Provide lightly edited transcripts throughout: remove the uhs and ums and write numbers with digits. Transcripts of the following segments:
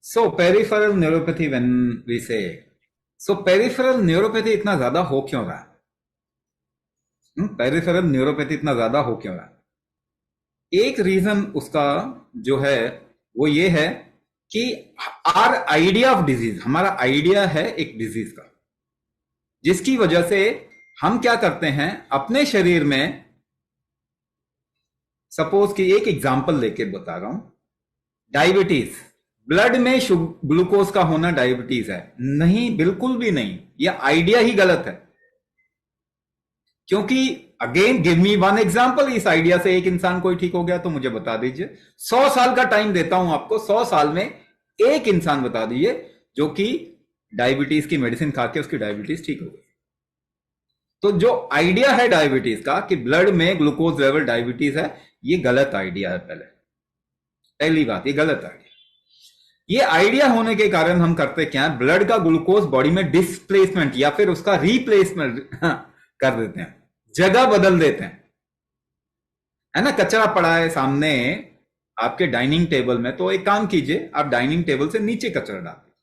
So peripheral neuropathy when we say, so peripheral neuropathy इतना ज्यादा हो क्यों रहा है? पेरिफेरल न्यूरोपैथी इतना ज्यादा हो क्यों रहा है? एक रीजन उसका जो है वो ये है कि आर आइडिया ऑफ डिजीज, हमारा आइडिया है एक डिजीज का, जिसकी वजह से हम क्या करते हैं अपने शरीर में। सपोज कि एक एग्जांपल लेके बता रहा हूं, डायबिटीज, ब्लड में ग्लूकोज का होना डायबिटीज है? नहीं, बिल्कुल भी नहीं, यह आइडिया ही गलत है। क्योंकि again give me one example, इस आइडिया से एक इंसान कोई ठीक हो गया तो मुझे बता दीजिए। 100 साल का टाइम देता हूं आपको, 100 साल में एक इंसान बता दीजिए जो कि डायबिटीज की मेडिसिन खा के उसकी डायबिटीज ठीक हो गई। तो जो आइडिया है डायबिटीज का कि ब्लड में ग्लूकोज लेवल डायबिटीज है, ये गलत आइडिया है। पहली बात, ये गलत आइडिया। ये आइडिया होने के कारण हम करते क्या है, ब्लड का ग्लूकोज बॉडी में डिस्प्लेसमेंट या फिर उसका रिप्लेसमेंट कर देते हैं, जगह बदल देते हैं। है ना, कचरा पड़ा है सामने आपके डाइनिंग टेबल में, तो एक काम कीजिए, आप डाइनिंग टेबल से नीचे कचरा डाल दीजिए,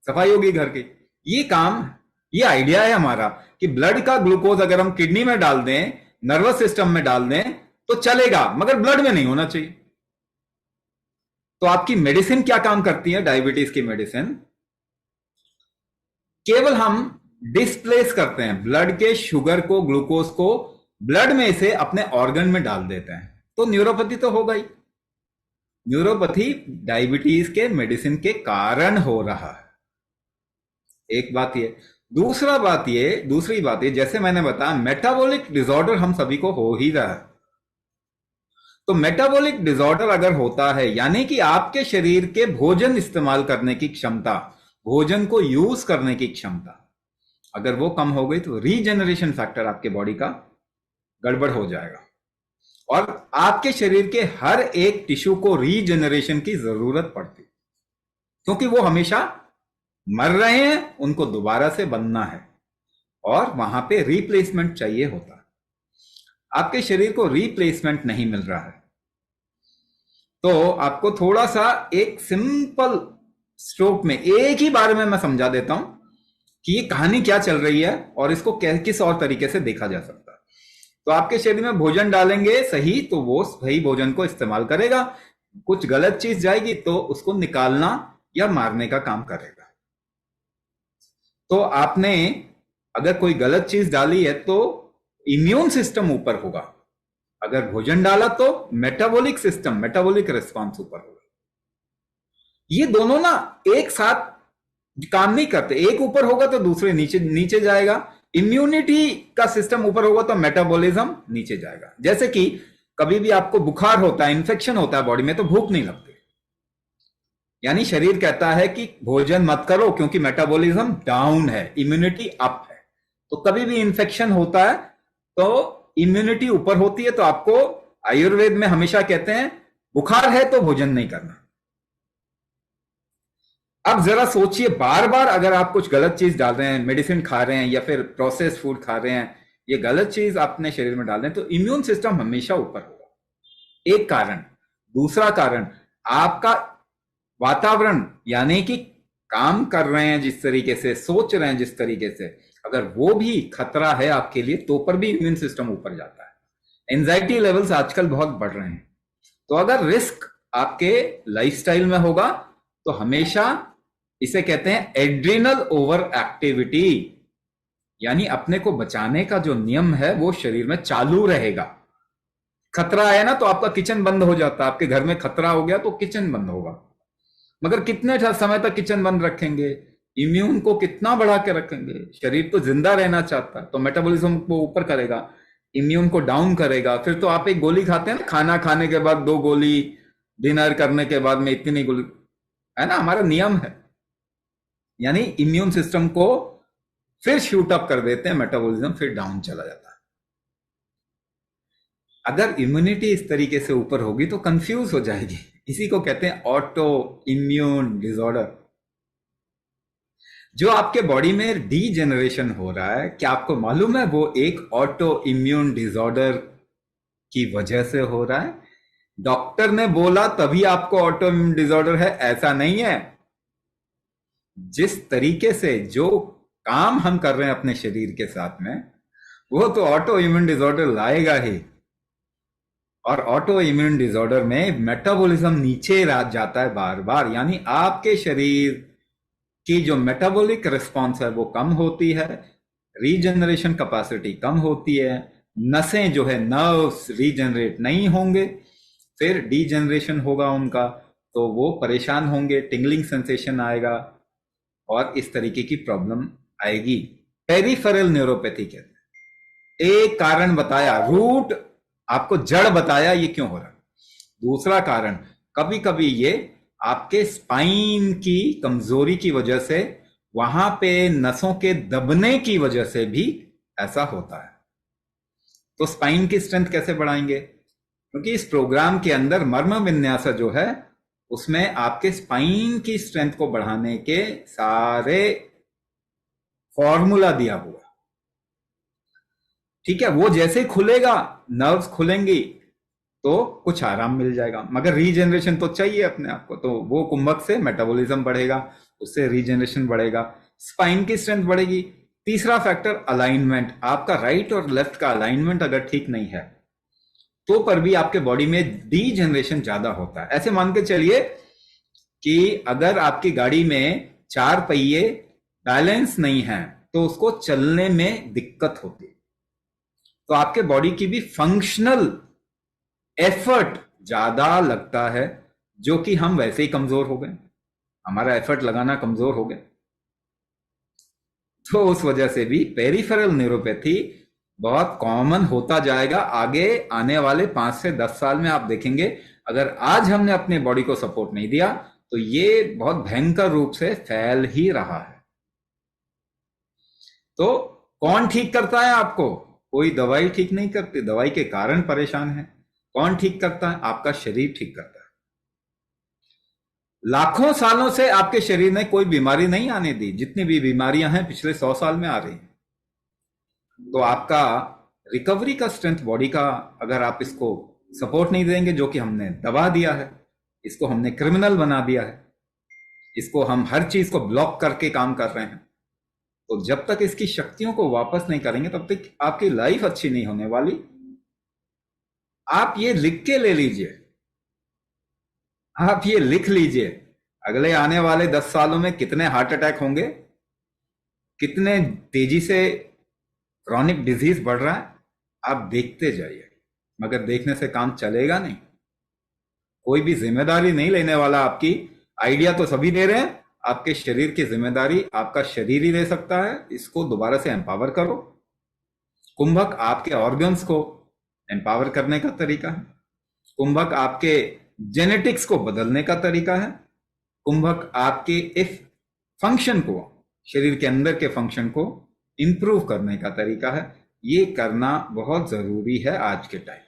सफाई होगी घर की। ये काम, ये आइडिया है हमारा कि ब्लड का ग्लूकोज अगर हम किडनी में डाल दें, नर्वस सिस्टम में डाल दें तो चलेगा, मगर ब्लड में नहीं होना चाहिए। तो आपकी मेडिसिन क्या काम करती है, डायबिटीज की मेडिसिन, केवल हम डिस्प्लेस करते हैं ब्लड के शुगर को, ग्लूकोज को ब्लड में से अपने ऑर्गन में डाल देते हैं। तो न्यूरोपैथी तो होगा ही। न्यूरोपैथी डायबिटीज के मेडिसिन के कारण हो रहा है, एक बात ये। दूसरी बात ये, जैसे मैंने बताया मेटाबॉलिक डिसऑर्डर हम सभी को हो ही रहा है। तो मेटाबॉलिक डिसऑर्डर अगर होता है, यानी कि आपके शरीर के भोजन इस्तेमाल करने की क्षमता, भोजन को यूज करने की क्षमता अगर वो कम हो गई तो रीजनरेशन फैक्टर आपके बॉडी का गड़बड़ हो जाएगा, और आपके शरीर के हर एक टिश्यू को रीजनरेशन की जरूरत पड़ती, क्योंकि वो हमेशा मर रहे हैं, उनको दोबारा से बनना है और वहां पे रिप्लेसमेंट चाहिए होता है। आपके शरीर को रिप्लेसमेंट नहीं मिल रहा है, तो आपको थोड़ा सा एक सिंपल स्ट्रोक में एक ही बार में मैं समझा देता हूं कि ये कहानी क्या चल रही है और इसको किस और तरीके से देखा जा सकता है। तो आपके शरीर में भोजन डालेंगे सही, तो वो सही भोजन को इस्तेमाल करेगा, कुछ गलत चीज जाएगी तो उसको निकालना या मारने का काम करेगा। तो आपने अगर कोई गलत चीज डाली है तो इम्यून सिस्टम ऊपर होगा, अगर भोजन डाला तो मेटाबॉलिक सिस्टम, मेटाबॉलिक रिस्पॉन्स ऊपर होगा। ये दोनों ना एक साथ काम नहीं करते, एक ऊपर होगा तो दूसरे नीचे नीचे जाएगा। इम्यूनिटी का सिस्टम ऊपर होगा तो मेटाबॉलिज्म नीचे जाएगा। जैसे कि कभी भी आपको बुखार होता है, इंफेक्शन होता है बॉडी में, तो भूख नहीं लगती, यानी शरीर कहता है कि भोजन मत करो क्योंकि मेटाबॉलिज्म डाउन है, इम्यूनिटी अप है। तो कभी भी इंफेक्शन होता है तो इम्यूनिटी ऊपर होती है, तो आपको आयुर्वेद में हमेशा कहते हैं बुखार है तो भोजन नहीं करना। अब जरा सोचिए, बार बार अगर आप कुछ गलत चीज डाल रहे हैं, मेडिसिन खा रहे हैं या फिर प्रोसेस्ड फूड खा रहे हैं, ये गलत चीज अपने शरीर में डाल रहे हैं, तो इम्यून सिस्टम हमेशा ऊपर होगा, एक कारण। दूसरा कारण, आपका वातावरण, यानी कि काम कर रहे हैं जिस तरीके से, सोच रहे हैं जिस तरीके से, अगर वो भी खतरा है आपके लिए तो पर भी इम्यून सिस्टम ऊपर जाता है। एंजाइटी लेवल्स आजकल बहुत बढ़ रहे हैं, तो अगर रिस्क आपके लाइफस्टाइल में होगा तो हमेशा इसे कहते हैं एड्रिनल ओवर एक्टिविटी, यानी अपने को बचाने का जो नियम है वो शरीर में चालू रहेगा। खतरा आया ना तो आपका किचन बंद हो जाता है, आपके घर में खतरा हो गया तो किचन बंद होगा, मगर कितने समय तक किचन बंद रखेंगे, इम्यून को कितना बढ़ा के रखेंगे। शरीर तो जिंदा रहना चाहता है, तो मेटाबॉलिज्म को ऊपर करेगा, इम्यून को डाउन करेगा। फिर तो आप एक गोली खाते हैं ना, खाना खाने के बाद 2 गोली, डिनर करने के बाद में इतनी गोली, है ना, हमारा नियम है। यानी इम्यून सिस्टम को फिर शूट अप कर देते हैं, मेटाबॉलिज्म फिर डाउन चला जाता है। अगर इम्यूनिटी इस तरीके से ऊपर होगी तो कंफ्यूज हो जाएगी, इसी को कहते हैं ऑटो इम्यून डिसऑर्डर। जो आपके बॉडी में डीजेनरेशन हो रहा है, क्या आपको मालूम है वो एक ऑटो इम्यून डिसऑर्डर की वजह से हो रहा है? डॉक्टर ने बोला तभी आपको ऑटो इम्यून डिसऑर्डर है, ऐसा नहीं है। जिस तरीके से जो काम हम कर रहे हैं अपने शरीर के साथ में, वो तो ऑटो इम्यून डिसऑर्डर लाएगा ही। और ऑटो इम्यून डिसऑर्डर में मेटाबॉलिज्म नीचे जाता है बार बार, यानी आपके शरीर की जो मेटाबॉलिक रिस्पॉन्स है वो कम होती है, रीजनरेशन कैपेसिटी कम होती है, नसें जो है नर्व्स रीजनरेट नहीं होंगे, फिर डीजनरेशन होगा उनका, तो वो परेशान होंगे, टिंगलिंग सेंसेशन आएगा और इस तरीके की प्रॉब्लम आएगी। पेरिफेरल न्यूरोपैथी कहते हैं। एक कारण बताया, रूट आपको जड़ बताया ये क्यों हो रहा है। दूसरा कारण, कभी कभी ये आपके स्पाइन की कमजोरी की वजह से, वहां पे नसों के दबने की वजह से भी ऐसा होता है। तो स्पाइन की स्ट्रेंथ कैसे बढ़ाएंगे? क्योंकि इस प्रोग्राम के अंदर मर्म विन्यास जो है उसमें आपके स्पाइन की स्ट्रेंथ को बढ़ाने के सारे फॉर्मूला दिया हुआ। ठीक है, वो जैसे खुलेगा, नर्व्स खुलेंगी तो कुछ आराम मिल जाएगा, मगर रीजनरेशन तो चाहिए अपने आप को, तो वो कुंभक से मेटाबॉलिज्म बढ़ेगा, उससे रीजनरेशन बढ़ेगा, स्पाइन की स्ट्रेंथ बढ़ेगी। तीसरा फैक्टर अलाइनमेंट, आपका राइट और लेफ्ट का अलाइनमेंट अगर ठीक नहीं है तो पर भी आपके बॉडी में डीजनरेशन ज्यादा होता है। ऐसे मान के चलिए कि अगर आपकी गाड़ी में 4 पहिए बैलेंस नहीं है तो उसको चलने में दिक्कत होती है, तो आपके बॉडी की भी फंक्शनल एफर्ट ज्यादा लगता है, जो कि हम वैसे ही कमजोर हो गए, हमारा एफर्ट लगाना कमजोर हो गया। तो उस वजह से भी पेरिफेरल न्यूरोपैथी बहुत कॉमन होता जाएगा। आगे आने वाले 5 से 10 साल में आप देखेंगे, अगर आज हमने अपने बॉडी को सपोर्ट नहीं दिया तो ये बहुत भयंकर रूप से फैल ही रहा है। तो कौन ठीक करता है आपको? कोई दवाई ठीक नहीं करती, दवाई के कारण परेशान है। कौन ठीक करता है? आपका शरीर ठीक करता है। लाखों सालों से आपके शरीर ने कोई बीमारी नहीं आने दी, जितनी भी बीमारियां हैं पिछले 100 साल में आ रही हैं। तो आपका रिकवरी का स्ट्रेंथ बॉडी का, अगर आप इसको सपोर्ट नहीं देंगे, जो कि हमने दबा दिया है, इसको हमने क्रिमिनल बना दिया है, इसको हम हर चीज को ब्लॉक करके काम कर रहे हैं, तो जब तक इसकी शक्तियों को वापस नहीं करेंगे तब तक आपकी लाइफ अच्छी नहीं होने वाली। आप ये लिख के ले लीजिए, आप ये लिख लीजिए, अगले आने वाले 10 सालों में कितने हार्ट अटैक होंगे, कितने तेजी से क्रॉनिक डिजीज बढ़ रहा है, आप देखते जाइए, मगर देखने से काम चलेगा नहीं। कोई भी जिम्मेदारी नहीं लेने वाला आपकी। आइडिया तो सभी दे रहे हैं, आपके शरीर की जिम्मेदारी आपका शरीर ही ले सकता है। इसको दोबारा से एम्पावर करो। कुंभक आपके ऑर्गन्स को एम्पावर करने का तरीका है, कुंभक आपके जेनेटिक्स को बदलने का तरीका है, कुंभक आपके इस फंक्शन को, शरीर के अंदर के फंक्शन को इंप्रूव करने का तरीका है। ये करना बहुत जरूरी है आज के टाइम।